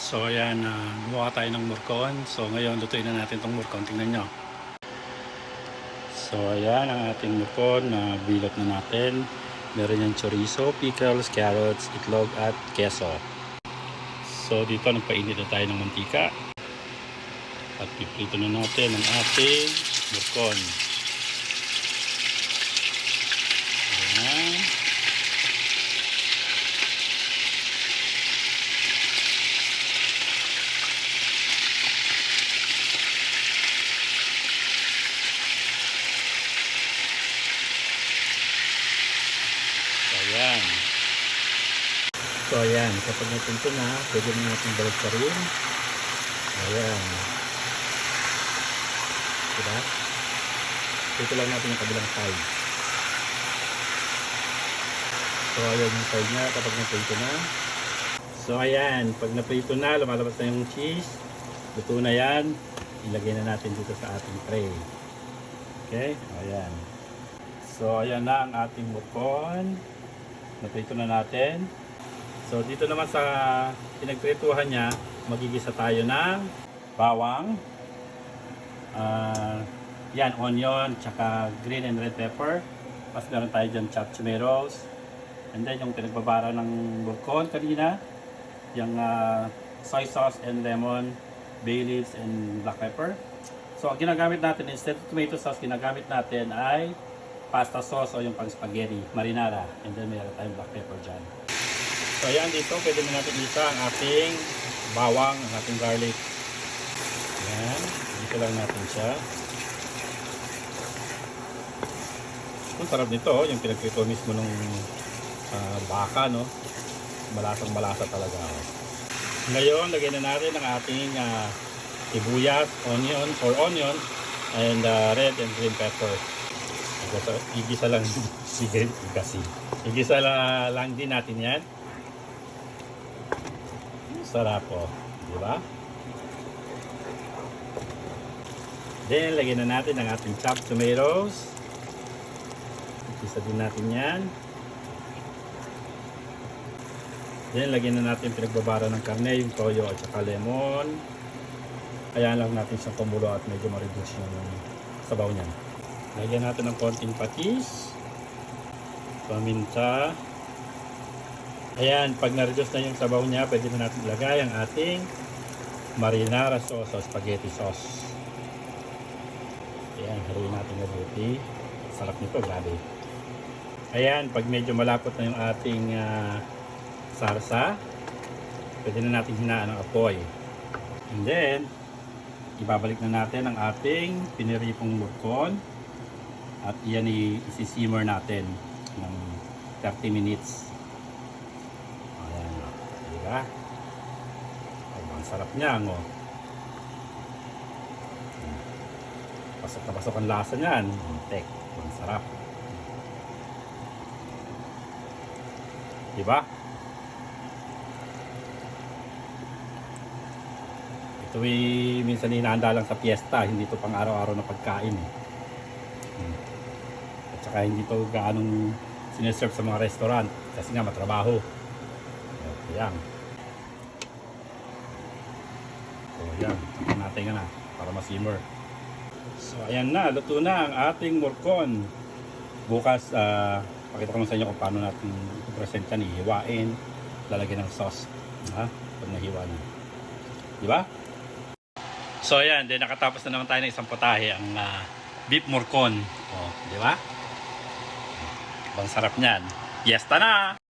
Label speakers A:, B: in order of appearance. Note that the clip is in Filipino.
A: So ayan, gumawa tayo ng murkon. So ngayon, lutuin na natin itong murkon. Tingnan nyo. So ayan ang ating murkon na bilot na natin. Meron yung chorizo, pickles, carrots, itlog at keso. So dito nagpainit na tayo ng mantika. At piprito na natin ang ating murkon. Ayan. Ayan. So ayan, kapag natinto na, pwede na natin balik sa rin. Ayan. Diba? Ito lang natin yung kabilang side. So ayan yung side niya kapag natinto na. So ayan, pag naprito na, lumalabas na yung cheese. Luto na yan. Ilagay na natin dito sa ating tray. Okay? Ayan. So ayan na ang ating murkon. Naprito na natin. So dito naman sa pinagprituhan niya, magigisa tayo ng bawang, yan, onion, tsaka green and red pepper. Mas meron tayo dyan chopped tomatoes. And then yung pinagbabara ng murkon kanina, yung soy sauce and lemon, bay leaves and black pepper. So ang ginagamit natin, instead of tomato sauce, ginagamit natin ay pasta sauce o yung pang spaghetti, marinara. And then meron tayong black pepper dyan. So ayan, dito pwede na natin isa ang ating bawang, ang ating garlic. Ayan, dito lang natin siya. Ang sarap nito, yung pinagprito mismo ng baka, no? Malasang malasa talaga. Ngayon, lagyan na natin ang ating sibuyas, onion, and red and green pepper. Igisa lang igisa lang din natin yan. Sarap po, di ba? Then lagyan na natin ang ating chopped tomatoes. Igisa din natin yan. Then lagyan na natin pinagbabara ng karne, yung toyo at saka lemon. Ayan lang natin siyang kumulo at medyo ma-reduce yung sabaw niya. Lagyan natin ng konting patis, paminta. Ayan, pag na-reduce na yung sabaw niya, pwede na natin ilagay ang ating marinara sauce o spaghetti sauce. Ayan, haluin natin mabuti. Sarap nito, grabe. Ayan, pag medyo malapot na yung ating sarsa, pwede na natin hinaan ng apoy. And then, ibabalik na natin ang ating piniripong murkon. At iyan isi-simmer natin ng 30 minutes. Ayan. Diba? Ay, ang sarap niya, no? Pasok na pasok ang lasa niyan. Tek. Ang sarap. Diba? Ito ay minsan hinahanda lang sa piyesta. Hindi ito pang araw-araw na pagkain. Saka hindi ito gaanong sineserve sa mga restaurant kasi nga matrabaho. Ayan. So ayan, tapan natin nga na para ma-simmer. So ayan na, luto na ang ating murkon. Bukas, pakita ko lang sa inyo kung paano natin i-present yan, ihiwain, lalagyan ng sauce. Pag nahiwa na. Diba? So ayan, then nakatapos na naman tayo ng isang potahe, ang beef murkon. Diba? Bang sarap niyan. Fiesta na!